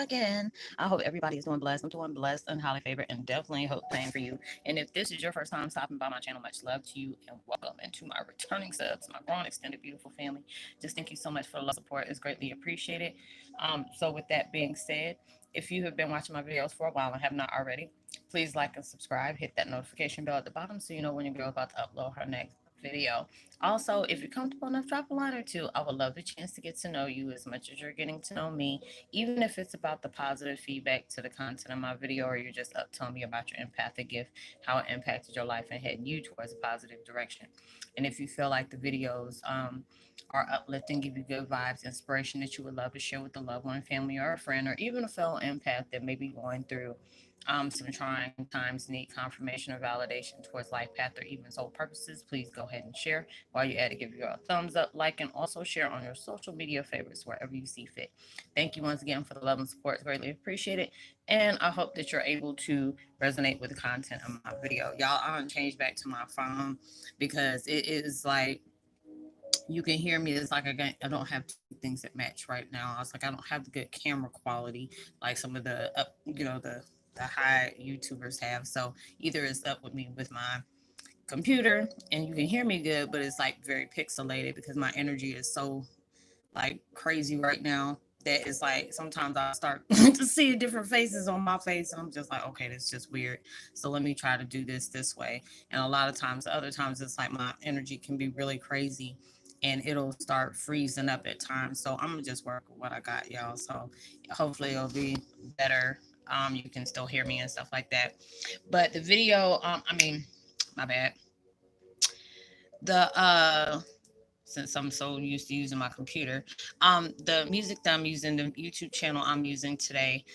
again. I hope everybody is doing blessed. I'm doing blessed and highly favored and definitely hope playing for you. And if this is your first time stopping by my channel, much love to you and welcome. And to my returning subs, my growing extended beautiful family, just thank you so much for the love support. It's greatly appreciated. So with that being said, if you have been watching my videos for a while and have not already, please like and subscribe. Hit that notification bell at the bottom so you know when your girl about to upload her next video. Also, if you're comfortable enough, drop a line or two. I would love the chance to get to know you as much as you're getting to know me, even if it's about the positive feedback to the content of my video or you're just up telling me about your empathic gift, how it impacted your life and heading you towards a positive direction. And if you feel like the videos are uplifting, give you good vibes, inspiration that you would love to share with a loved one, family, or a friend, or even a fellow empath that may be going through some trying times, need confirmation or validation towards life path or even soul purposes, please go ahead and share. While you're at it, give you a thumbs up, like, and also share on your social media favorites wherever you see fit. Thank you once again for the love and support. It's greatly appreciated. And I hope that you're able to resonate with the content of my video. Y'all, I done changed back to my phone because it is like you can hear me. It's like I don't have two things that match right now. I was like, I don't have the good camera quality like some of the the high YouTubers have. So either it's up with me with my computer and you can hear me good, but it's like very pixelated because my energy is so like crazy right now that it's like sometimes I start to see different faces on my face and I'm just like, okay, that's just weird. So let me try to do this way. And a lot of times, other times it's like my energy can be really crazy and it'll start freezing up at times. So I'm gonna just work with what I got, y'all. So hopefully it'll be better. You can still hear me and stuff like that. But the video, my bad. The since I'm so used to using my computer. The music that I'm using, the YouTube channel I'm using today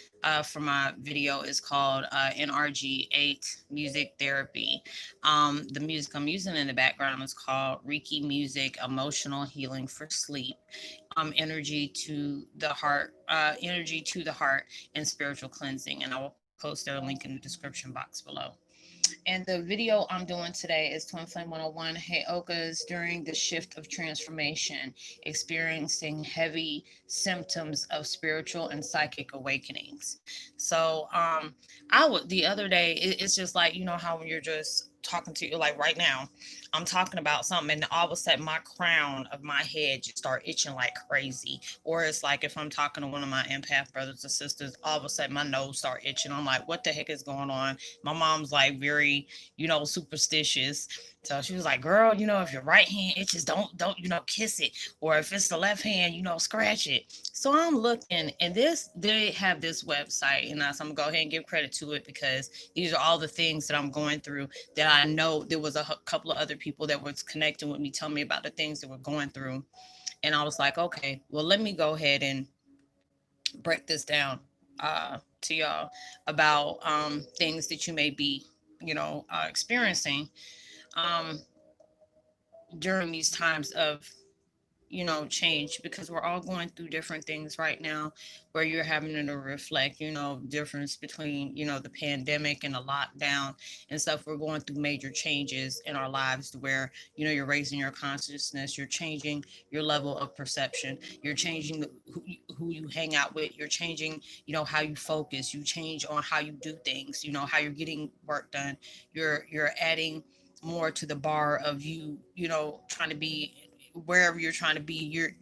for my video is called NRG8 Music Therapy. The music I'm using in the background is called Reiki Music Emotional Healing for Sleep. Energy to the heart and spiritual cleansing. And I will post their link in the description box below. And the video I'm doing today is Twin Flame 101 Heyokas during the shift of transformation, experiencing heavy symptoms of spiritual and psychic awakenings. So, I would the other day, it's just like, you know, how when you're just talking to you, like right now, I'm talking about something, and all of a sudden, my crown of my head just start itching like crazy. Or it's like if I'm talking to one of my empath brothers or sisters, all of a sudden my nose start itching. I'm like, what the heck is going on? My mom's like very, superstitious. So she was like, girl, if your right hand itches, don't, kiss it. Or if it's the left hand, scratch it. So I'm looking, and they have this website, and so I'm gonna go ahead and give credit to it because these are all the things that I'm going through that I know there was a couple of other people that was connecting with me, telling me about the things that we're going through. And I was like, okay, well, let me go ahead and break this down to y'all about things that you may be, experiencing um, during these times of change, because we're all going through different things right now where you're having to reflect, difference between, the pandemic and the lockdown and stuff. We're going through major changes in our lives where, you're raising your consciousness, you're changing your level of perception, you're changing who you hang out with, you're changing, how you focus, you change on how you do things, how you're getting work done. You're adding more to the bar of you, trying to be wherever you're trying to be. You're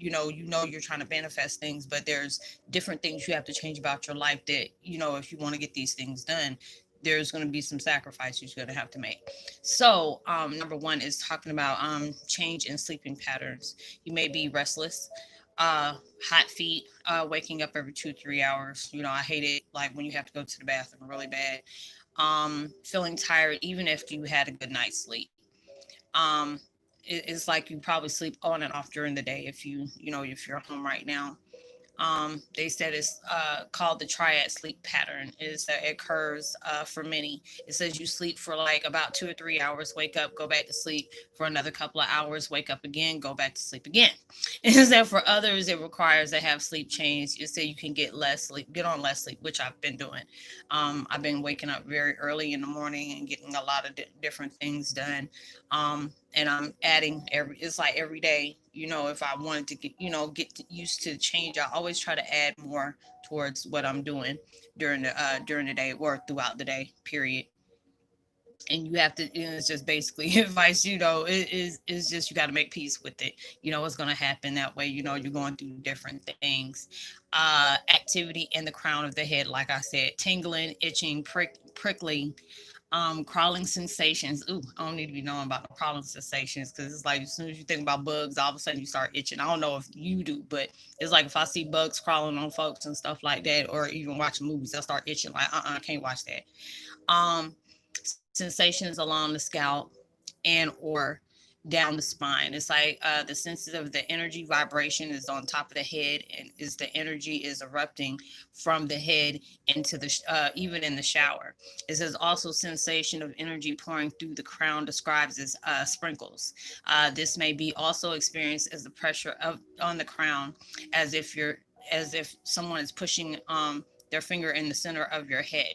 trying to manifest things, but there's different things you have to change about your life that, if you want to get these things done, there's going to be some sacrifices you're going to have to make. So number one is talking about change in sleeping patterns. You may be restless, hot feet, waking up every 2-3 hours. I hate it, like when you have to go to the bathroom really bad. Feeling tired even if you had a good night's sleep. um it's like you probably sleep on and off during the day if you're home right now. They said it's called the triad sleep pattern. Is that it occurs for many. It says you sleep for like about 2 or 3 hours, wake up, go back to sleep for another couple of hours, wake up again, go back to sleep again. Is that for others it requires to have sleep change. You say you can get on less sleep, which I've been doing. I've been waking up very early in the morning and getting a lot of different things done. And I'm adding it's like every day, if I wanted to get used to change, I always try to add more towards what I'm doing during the day or throughout the day, period. And you have to, it's just basically advice, is just you got to make peace with it. What's going to happen that way. You're going through different things. Activity in the crown of the head, like I said, tingling, itching, prickling, crawling sensations. Ooh, I don't need to be knowing about the crawling sensations, because it's like as soon as you think about bugs, all of a sudden you start itching. I don't know if you do, but it's like if I see bugs crawling on folks and stuff like that, or even watching movies, I start itching. Like, I can't watch that. um Sensations along the scalp and or down the spine. It's like the sensitive, the energy vibration is on top of the head, and is the energy is erupting from the head into the even in the shower. It says also sensation of energy pouring through the crown describes as sprinkles. This may be also experienced as the pressure of on the crown, as if you're as if someone is pushing their finger in the center of your head.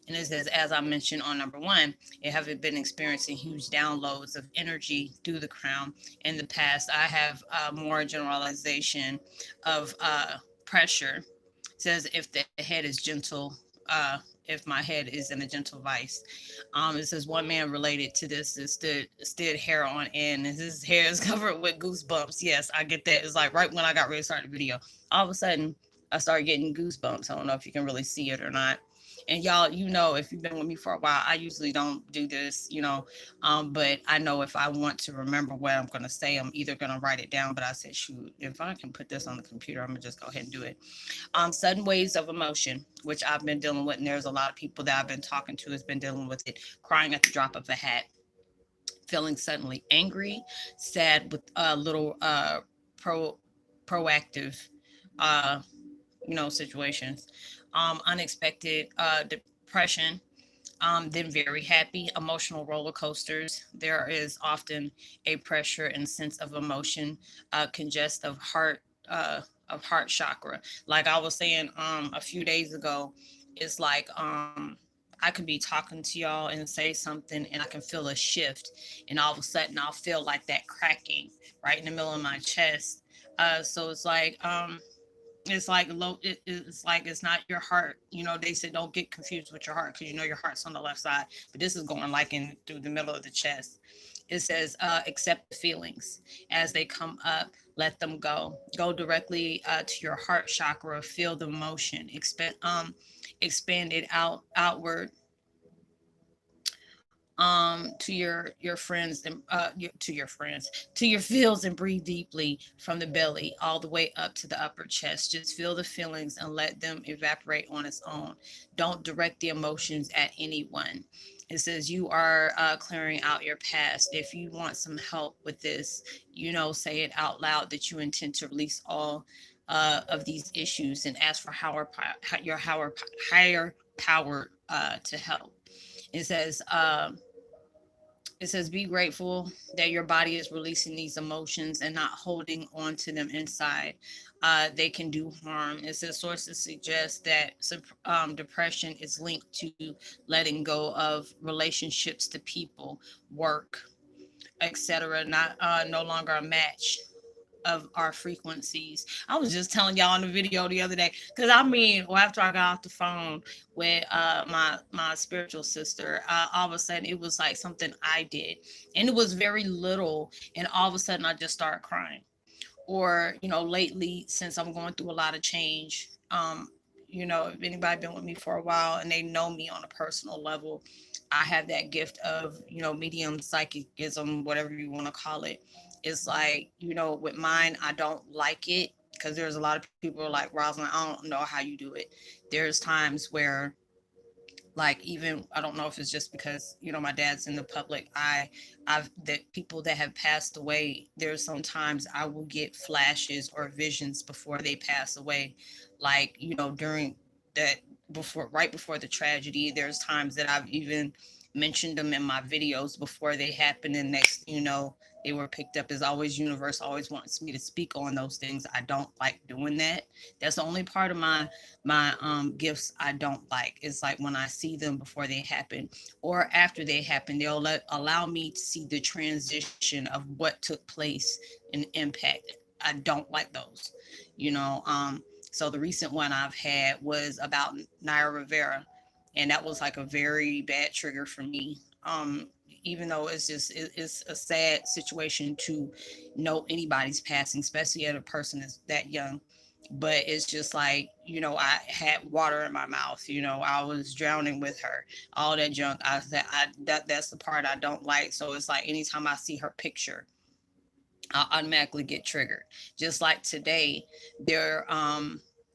And it says, as I mentioned on number one, it haven't been experiencing huge downloads of energy through the crown in the past. I have more generalization of pressure. It says if the head is gentle, if my head is in a gentle vice. It says one man related to this is stood hair on end, and his hair is covered with goosebumps. Yes, I get that. It's like right when I got ready to start the video, all of a sudden I started getting goosebumps. I don't know if you can really see it or not. And y'all, if you've been with me for a while, I usually don't do this, but I know if I want to remember what I'm going to say, I'm either going to write it down, but I said, shoot, if I can put this on the computer, I'm going to just go ahead and do it. Sudden waves of emotion, which I've been dealing with, and there's a lot of people that I've been talking to has been dealing with it. Crying at the drop of a hat, feeling suddenly angry, sad with a little proactive situations. Unexpected depression, then very happy, emotional roller coasters. There is often a pressure and sense of emotion, congest of heart chakra. Like I was saying a few days ago, it's like I could be talking to y'all and say something, and I can feel a shift, and all of a sudden I'll feel like that cracking right in the middle of my chest. So it's like low, it's like it's not your heart. They said don't get confused with your heart, because your heart's on the left side, but this is going like in through the middle of the chest. It says accept the feelings as they come up, let them go directly to your heart chakra, feel the motion, expand it outward to your friends, and to your friends, to your feels, and breathe deeply from the belly all the way up to the upper chest. Just feel the feelings and let them evaporate on its own. Don't direct the emotions at anyone. It says you are clearing out your past. If you want some help with this, say it out loud that you intend to release all of these issues, and ask for your higher power to help. It says, be grateful that your body is releasing these emotions and not holding on to them inside. They can do harm. It says sources suggest that depression is linked to letting go of relationships to people, work, etc. Not no longer a match of our frequencies. I was just telling y'all in the video the other day, because after I got off the phone with my spiritual sister, all of a sudden it was like something I did, and it was very little, and all of a sudden I just started crying. Or lately, since I'm going through a lot of change, if anybody been with me for a while and they know me on a personal level, I have that gift of medium psychicism, whatever you want to call it. It's like with mine, I don't like it, because there's a lot of people who are like, Roslynn, I don't know how you do it. There's times where, like, even I don't know if it's just because my dad's in the public eye. I've that people that have passed away, there's sometimes I will get flashes or visions before they pass away, like during that, before, right before the tragedy. There's times that I've even mentioned them in my videos before they happen, and next they were picked up. As always, universe always wants me to speak on those things. I don't like doing that. That's the only part of my gifts I don't like. It's like when I see them before they happen or after they happen, they'll allow me to see the transition of what took place and impact. I don't like those, So the recent one I've had was about Naira Rivera, and that was like a very bad trigger for me. Even though it's a sad situation to know anybody's passing, especially at a person is that young. But it's just like, I had water in my mouth. I was drowning with her, all that junk. That's the part I don't like. So it's like anytime I see her picture, I'll automatically get triggered. Just like today, there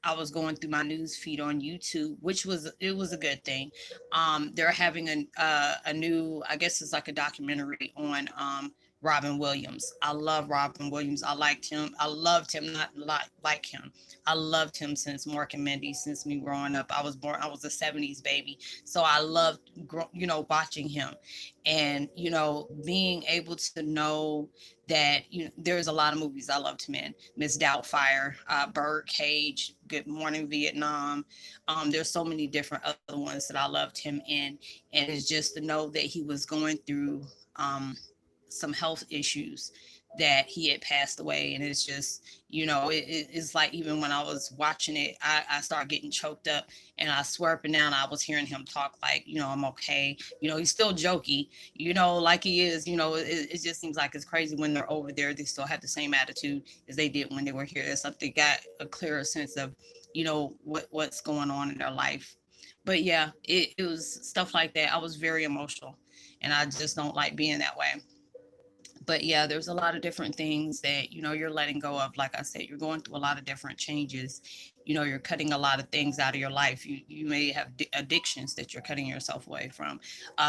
I was going through my news feed on YouTube, which was a good thing. They're having a new, I guess it's like a documentary on Robin Williams. I love Robin Williams. I liked him. I loved him, not like him. I loved him since Mork and Mindy, since me growing up. I was a 70s baby. So I loved, watching him, and, being able to know that, there's a lot of movies I loved him in. Miss Doubtfire, Birdcage, Good Morning Vietnam. There's so many different other ones that I loved him in, and it's just to know that he was going through some health issues, that he had passed away. And it's just, it's like, even when I was watching it, I started getting choked up, and I swear up and down I was hearing him talk like, I'm okay. He's still jokey, like he is. It just seems like it's crazy when they're over there, they still have the same attitude as they did when they were here. It's like they got a clearer sense of, what's going on in their life. But yeah, it was stuff like that. I was very emotional, and I just don't like being that way. But yeah, there's a lot of different things that, you're letting go of. Like I said, you're going through a lot of different changes. You're cutting a lot of things out of your life. You may have addictions that you're cutting yourself away from.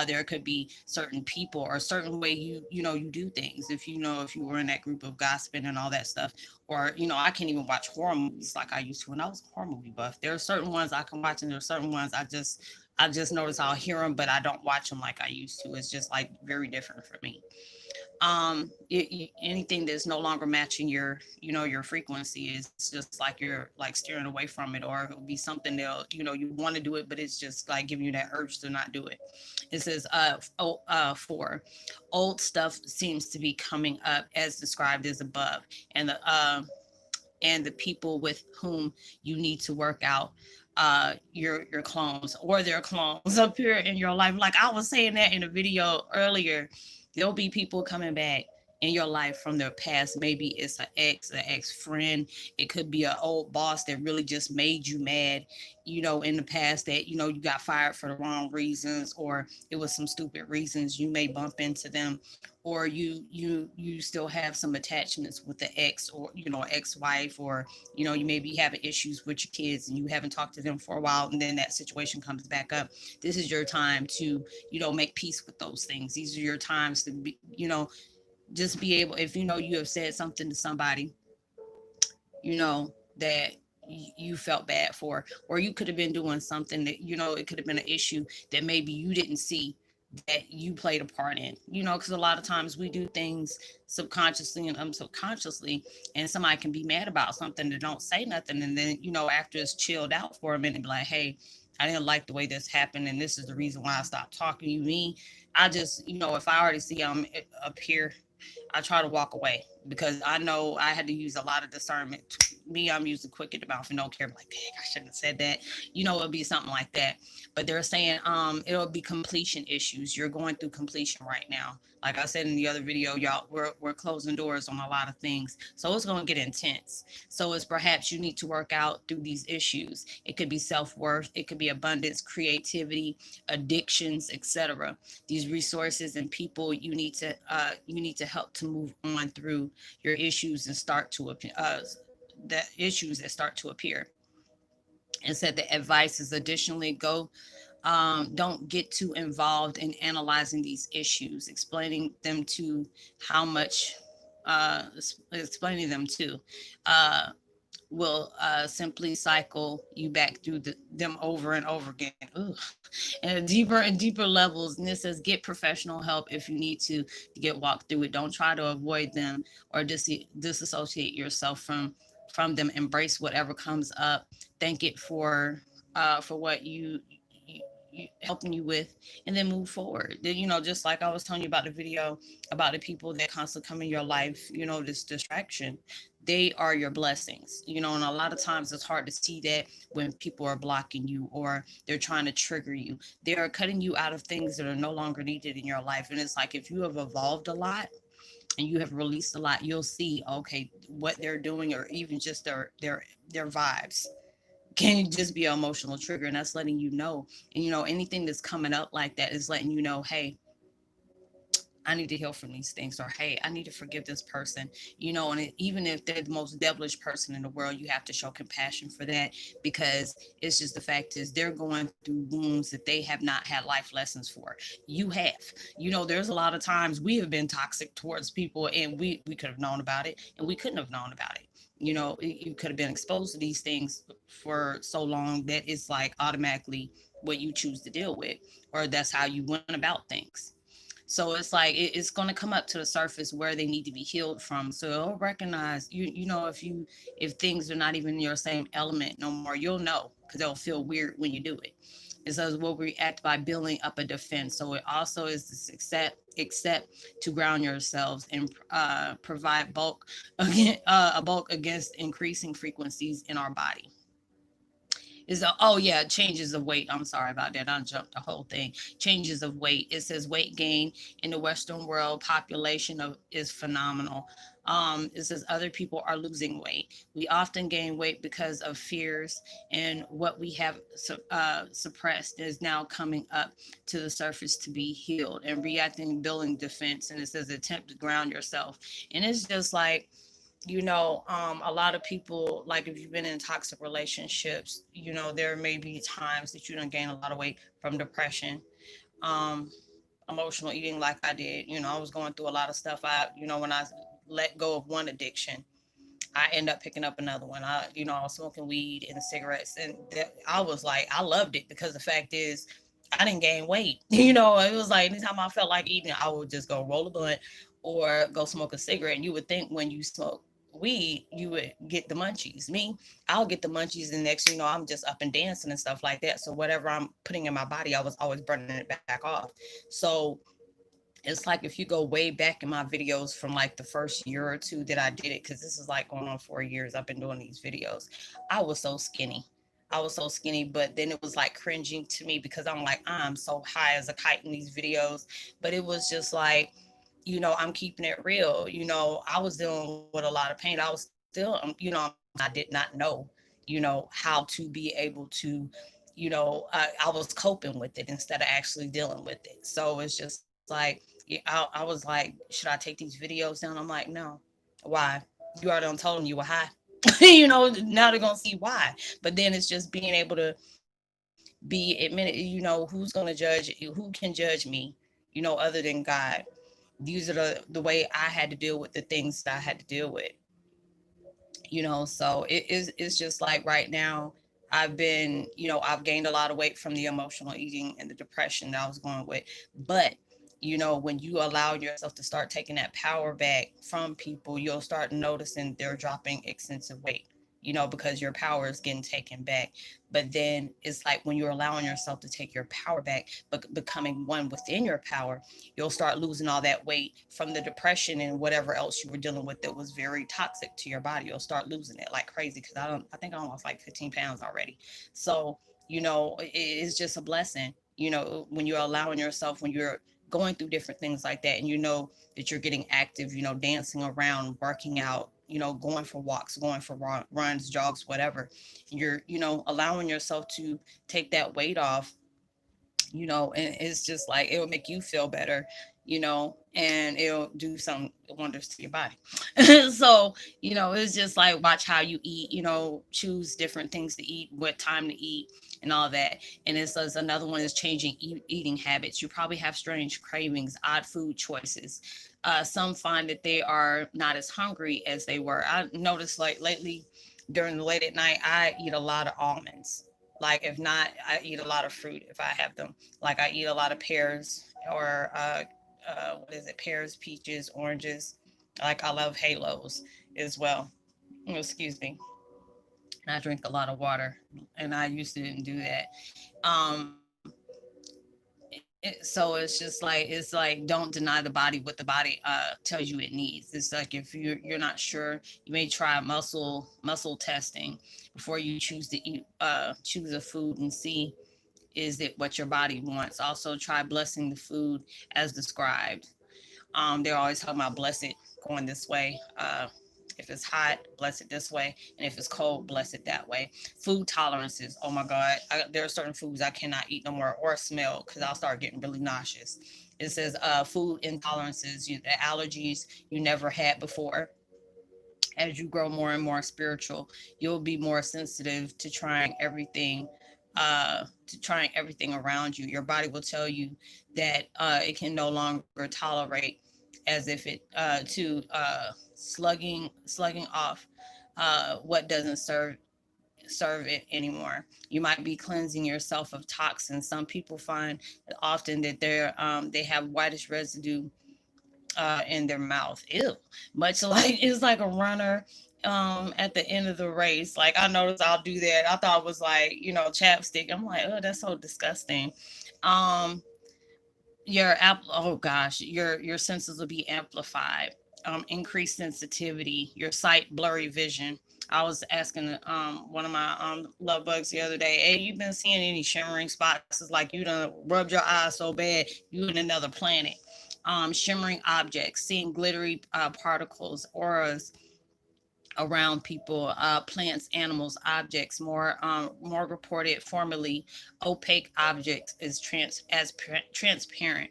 There could be certain people or a certain way you do things. If you were in that group of gossiping and all that stuff, or, I can't even watch horror movies like I used to when I was a horror movie buff. There are certain ones I can watch, and there are certain ones I just notice I'll hear them, but I don't watch them like I used to. It's just like very different for me. Anything that's no longer matching your frequency is just like you're like steering away from it, or it'll be something that you want to do it, but it's just like giving you that urge to not do it. It says 4, old stuff seems to be coming up as described as above, and the people with whom you need to work out your clones or their clones appear in your life. Like I was saying that in a video earlier, there'll be people coming back in your life from their past. Maybe it's an ex friend. It could be an old boss that really just made you mad, in the past, that, you got fired for the wrong reasons, or it was some stupid reasons. You may bump into them, or you still have some attachments with the ex, or, ex-wife, or, you may be having issues with your kids and you haven't talked to them for a while, and then that situation comes back up. This is your time to, make peace with those things. These are your times to be, just be able, if you have said something to somebody, that you felt bad for, or you could have been doing something that, it could have been an issue that maybe you didn't see, that you played a part in, because a lot of times we do things subconsciously and subconsciously, and somebody can be mad about something that don't say nothing, and then, after it's chilled out for a minute, be like, hey, I didn't like the way this happened, and this is the reason why I stopped talking to you. Me, I just, if I already see I'm up here, I try to walk away, because I know I had to use a lot of discernment. Me, I'm usually quick at the mouth and don't care. I'm like, dang, I shouldn't have said that. It'll be something like that. But they're saying it'll be completion issues. You're going through completion right now. Like I said in the other video, y'all, we're closing doors on a lot of things. So it's going to get intense. So it's perhaps you need to work out through these issues. It could be self-worth. It could be abundance, creativity, addictions, etc. These resources and people you need to help to move on through your issues and start to the issues that start to appear. And said the advice is additionally don't get too involved in analyzing these issues, uh, explaining them to uh, will simply cycle you back through them over and over again. Ugh. And deeper and deeper levels. And it says get professional help if you need to get walked through it. Don't try to avoid them or disassociate yourself from them. Embrace whatever comes up. Thank it for what you helping you with, and then move forward. Then, just like I was telling you about the video about the people that constantly come in your life, this distraction, they are your blessings, and a lot of times it's hard to see that when people are blocking you or they're trying to trigger you. They are cutting you out of things that are no longer needed in your life. And it's like, if you have evolved a lot and you have released a lot, you'll see, okay, what they're doing, or even just their vibes can just be an emotional trigger. And that's letting you know. And anything that's coming up like that is letting you know, hey, I need to heal from these things, or hey, I need to forgive this person, and even if they're the most devilish person in the world, you have to show compassion for that, because it's just, the fact is, they're going through wounds that they have not had life lessons for. You have. There's a lot of times we have been toxic towards people, and we could have known about it, and we couldn't have known about it. You could have been exposed to these things for so long that it's like automatically what you choose to deal with, or that's how you went about things. So it's like it's going to come up to the surface where they need to be healed from. So it'll recognize if things are not even in your same element no more, you'll know, because it'll feel weird when you do it. It says we'll react by building up a defense. So it also is this accept to ground yourselves and provide a bulk against increasing frequencies in our body. Oh yeah, changes of weight. I'm sorry about that. I jumped the whole thing. Changes of weight. It says weight gain in the Western world population is phenomenal. It says other people are losing weight. We often gain weight because of fears, and what we have suppressed is now coming up to the surface to be healed, and reacting, building defense. And it says attempt to ground yourself. And it's just like, a lot of people, like if you've been in toxic relationships, there may be times that you don't gain a lot of weight from depression, um, emotional eating, like I did. I was going through a lot of stuff. When I let go of one addiction, I end up picking up another one. I was smoking weed and cigarettes, and I was like, I loved it, because the fact is, I didn't gain weight. It was like anytime I felt like eating, I would just go roll a blunt or go smoke a cigarette. And you would think when you smoke weed, you would get the munchies. Me, I'll get the munchies, and next, I'm just up and dancing and stuff like that. So whatever I'm putting in my body, I was always burning it back off. So it's like, if you go way back in my videos from like the first year or two that I did it, because this is like going on 4 years I've been doing these videos, I was so skinny. I was so skinny, but then it was like cringing to me, because I'm like, I'm so high as a kite in these videos. But it was just like, I'm keeping it real. I was dealing with a lot of pain. I was still, I did not know, how to be able to, I was coping with it instead of actually dealing with it. So it's just like, yeah, I was like, should I take these videos down? I'm like, no. Why? You already done told them you were high. Now they're gonna see why. But then it's just being able to be admitted. Who's gonna judge? Who can judge me? Other than God. These are the way I had to deal with the things that I had to deal with. So it's just like right now, I've gained a lot of weight from the emotional eating and the depression that I was going with. But when you allow yourself to start taking that power back from people, you'll start noticing they're dropping extensive weight, because your power is getting taken back. But then it's like, when you're allowing yourself to take your power back, but becoming one within your power, you'll start losing all that weight from the depression and whatever else you were dealing with that was very toxic to your body. You'll start losing it like crazy, because I think I lost like 15 pounds already. So it's just a blessing, when you're allowing yourself, when you're going through different things like that, and that you're getting active, dancing around, working out, going for walks, going for runs, jogs, whatever. You're allowing yourself to take that weight off, and it's just like, it'll make you feel better, and it'll do some wonders to your body. So, it's just like, watch how you eat, choose different things to eat, what time to eat, and all that. And it says another one is changing eating habits. You probably have strange cravings, odd food choices. Some find that they are not as hungry as they were. I noticed, like, lately during the late at night, I eat a lot of almonds. Like, if not, I eat a lot of fruit if I have them. Like, I eat a lot of pears, or what is it? Pears, peaches, oranges. Like, I love halos as well. Excuse me. And I drink a lot of water, and I used to didn't do that. Um, So it's like don't deny the body what the body tells you it needs. It's like if you're not sure, you may try muscle testing before you choose to eat choose a food and see is it what your body wants. Also try blessing the food as described. They're always talking about bless it going this way. If it's hot, bless it this way, and if it's cold, bless it that way. Food tolerances. Oh my God, there are certain foods I cannot eat no more or smell because I'll start getting really nauseous. It says food intolerances, the allergies you never had before. As you grow more and more spiritual, you'll be more sensitive to trying everything around you. Your body will tell you that it can no longer tolerate, as if it slugging off what doesn't serve it anymore. You might be cleansing yourself of toxins. Some people find that often that they have whitish residue in their mouth. Ew. Much like it's like a runner at the end of the race. Like I noticed I'll do that. I thought it was like, chapstick. I'm like, oh, that's so disgusting. Um oh gosh, your senses will be amplified. Increased sensitivity, your sight, blurry vision. I was asking one of my love bugs the other day, hey, you been seeing any shimmering spots? It's like you done rubbed your eyes so bad you in another planet. Shimmering objects, seeing glittery particles, auras around people, plants, animals, objects. More reported formerly, opaque objects is transparent.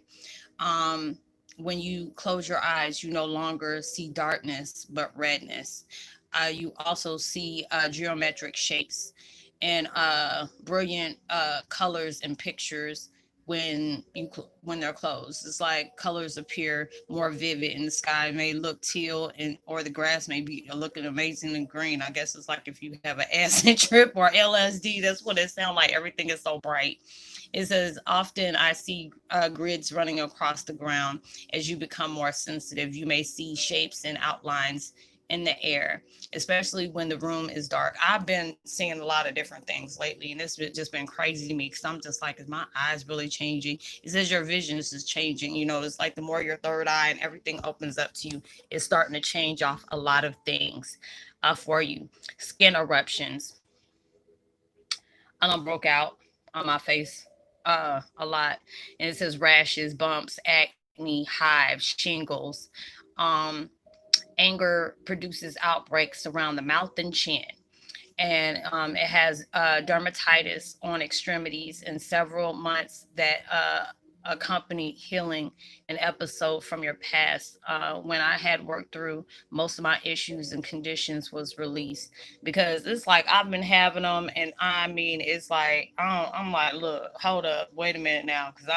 Um, when you close your eyes, you no longer see darkness but redness. You also see geometric shapes and brilliant colors and pictures when they're closed. It's like colors appear more vivid in the sky. It may look teal and or the grass may be looking amazing and green. I guess it's like if you have an acid trip or LSD, that's what it sounds like. Everything is so bright. It says, often I see grids running across the ground. As you become more sensitive, you may see shapes and outlines in the air, especially when the room is dark. I've been seeing a lot of different things lately, and it's just been crazy to me because I'm just like, is my eyes really changing? It says your vision is changing. It's like the more your third eye and everything opens up to you, it's starting to change off a lot of things for you. Skin eruptions. I done broke out on my face a lot. And it says rashes, bumps, acne, hives, shingles. Um, Anger produces outbreaks around the mouth and chin. And it has dermatitis on extremities in several months that accompany healing an episode from your past. When I had worked through most of my issues and conditions was released because it's like I've been having them, and I mean it's like I'm like, look, hold up, wait a minute now, because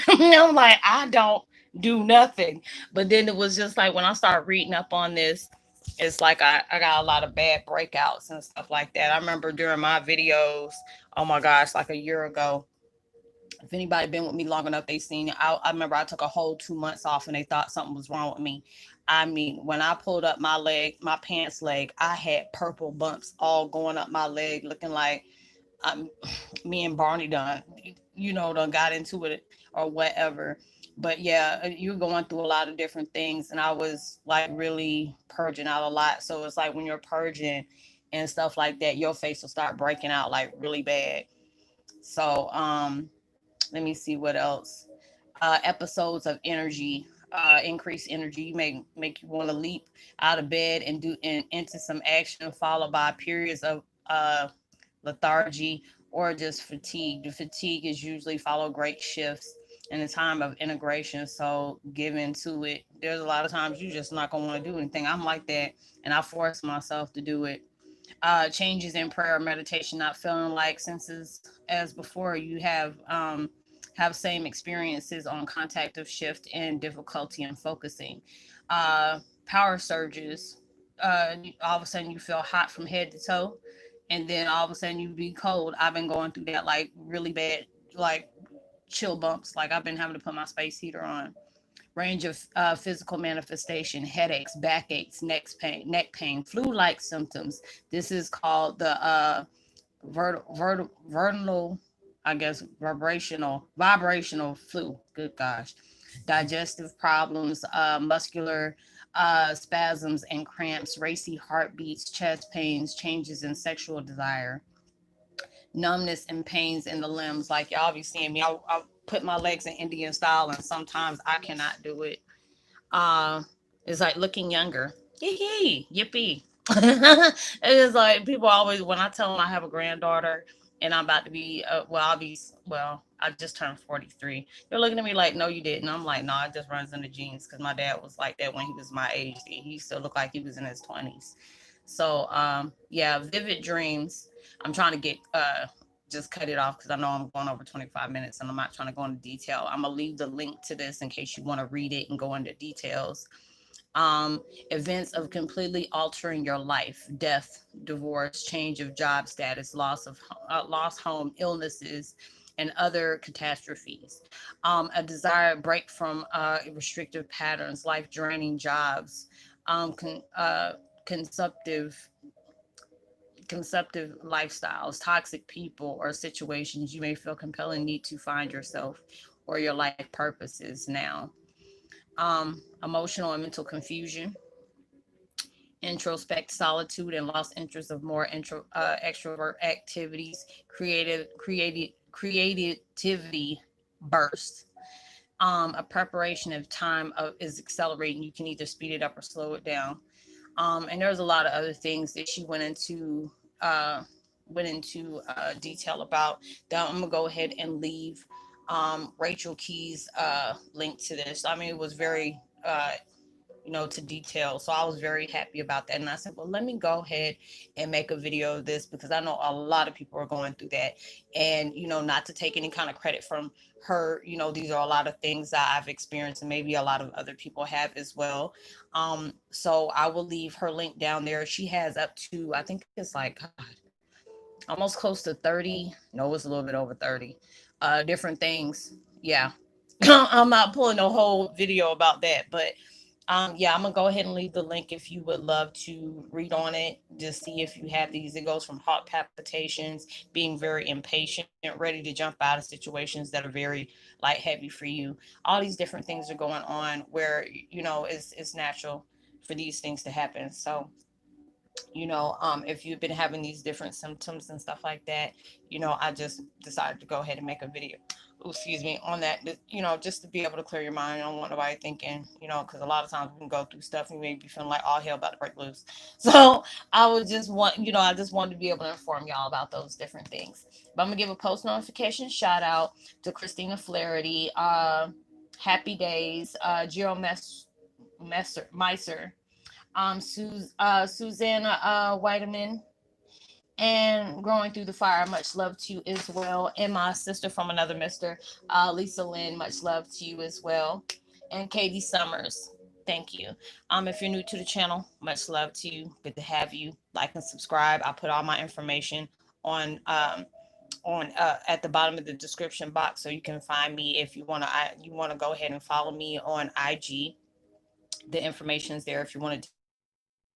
I'm like I don't do nothing. But then it was just like when I started reading up on this, it's like I got a lot of bad breakouts and stuff like that. I remember during my videos, oh my gosh, like a year ago, if anybody been with me long enough, they seen it. I remember I took a whole 2 months off and they thought something was wrong with me. I mean, when I pulled up my leg, my pants leg, I had purple bumps all going up my leg, looking like um, me and Barney done got into it or whatever. But yeah, you're going through a lot of different things, and I was like really purging out a lot. So it's like when you're purging and stuff like that, your face will start breaking out like really bad. So let me see what else. Episodes of energy, increase energy. You may make you want to leap out of bed and do and into some action, followed by periods of lethargy or just fatigue. The fatigue is usually follow great shifts in a time of integration. So give into it. There's a lot of times you just not gonna want to do anything. I'm like that, and I force myself to do it. Changes in prayer or meditation, not feeling like senses as before. You have same experiences on contact of shift and difficulty in focusing. Power surges. All of a sudden you feel hot from head to toe, and then all of a sudden you be cold. I've been going through that like really bad, like chill bumps. Like I've been having to put my space heater on. Range of physical manifestation: headaches, backaches, neck pain, flu-like symptoms. This is called the vertical. I guess vibrational flu. Good gosh. Digestive problems, muscular spasms and cramps, racy heartbeats, chest pains, changes in sexual desire, numbness and pains in the limbs. Like y'all be seeing me, I put my legs in Indian style, and sometimes I cannot do it. uh, it's like looking younger. Yee yippee. It's like people always, when I tell them I have a granddaughter and I'm about to be I just turned 43. They're looking at me like, no, you didn't. I'm like, no, it just runs in the genes because my dad was like that when he was my age. He still looked like he was in his 20s. So yeah, vivid dreams. I'm trying to get just cut it off because I know I'm going over 25 minutes and I'm not trying to go into detail. I'm gonna leave the link to this in case you want to read it and go into details. um, Events of completely altering your life: death, divorce, change of job status, lost home, illnesses, and other catastrophes. A desired break from restrictive patterns, life draining jobs, consumptive lifestyles, toxic people or situations. You may feel compelling need to find yourself or your life purposes now. Emotional and mental confusion, introspect solitude and lost interest of more extrovert activities, creativity bursts. A preparation of time is accelerating. You can either speed it up or slow it down. And there's a lot of other things that she uh, detail about that. I'm gonna go ahead and leave Rachel Key's link to this. I mean, it was very to detail. So I was very happy about that. And I said, well, let me go ahead and make a video of this because I know a lot of people are going through that. And, not to take any kind of credit from her, these are a lot of things that I've experienced and maybe a lot of other people have as well. So I will leave her link down there. She has up to, I think it's like, God, almost close to 30. No, it's a little bit over 30 different things. Yeah. I'm not pulling a whole video about that, but yeah, I'm gonna go ahead and leave the link if you would love to read on it. Just see if you have these. It goes from heart palpitations, being very impatient, ready to jump out of situations that are very like heavy for you. All these different things are going on where it's natural for these things to happen. So if you've been having these different symptoms and stuff like that, I just decided to go ahead and make a video, excuse me, on that, just to be able to clear your mind. I don't want nobody thinking, because a lot of times we can go through stuff and we may be feeling like all hell about to break loose. So I just wanted to be able to inform y'all about those different things. But I'm gonna give a post notification shout out to Christina Flaherty, Happy Days, Giro Meiser, Susanna Whiteman, and Growing Through the Fire. Much love to you as well. And my sister from another mister, Lisa Lynn. Much love to you as well. And Katie Summers. Thank you. If you're new to the channel, much love to you. Good to have you. Like and subscribe. I put all my information on at the bottom of the description box, so you can find me if you want to go ahead and follow me on IG. The information is there. If you want to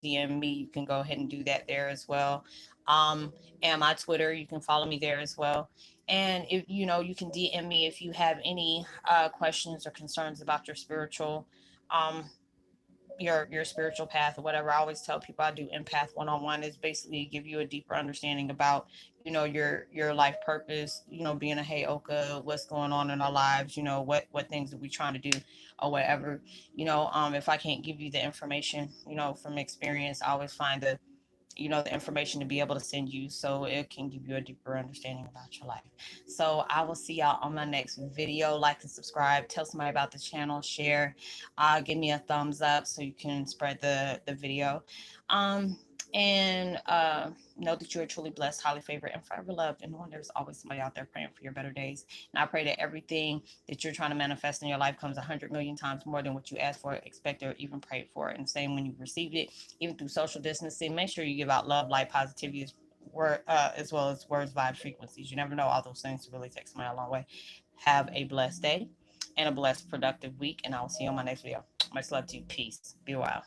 DM me, you can go ahead and do that there as well. And my Twitter, you can follow me there as well. And if you can DM me if you have any questions or concerns about um your spiritual path or whatever. I always tell people I do empath 101 is basically give you a deeper understanding about your life purpose, being a Heyoka, what's going on in our lives, what things are we trying to do or whatever. If I can't give you the information, from experience, I always find the information to be able to send you so it can give you a deeper understanding about your life. So I will see y'all on my next video. Like and subscribe, tell somebody about the channel, share, give me a thumbs up so you can spread the video. And Know that you are truly blessed, highly favored, and forever loved, and knowing there's always somebody out there praying for your better days. And I pray that everything that you're trying to manifest in your life comes 100 million times more than what you asked for, expected, or even prayed for. And same when you received it, even through social distancing. Make sure you give out love, light, positivity, as well as words, vibes, frequencies. You never know, all those things really take somebody a long way. Have a blessed day and a blessed, productive week, and I will see you on my next video. Much love to you. Peace. Be well.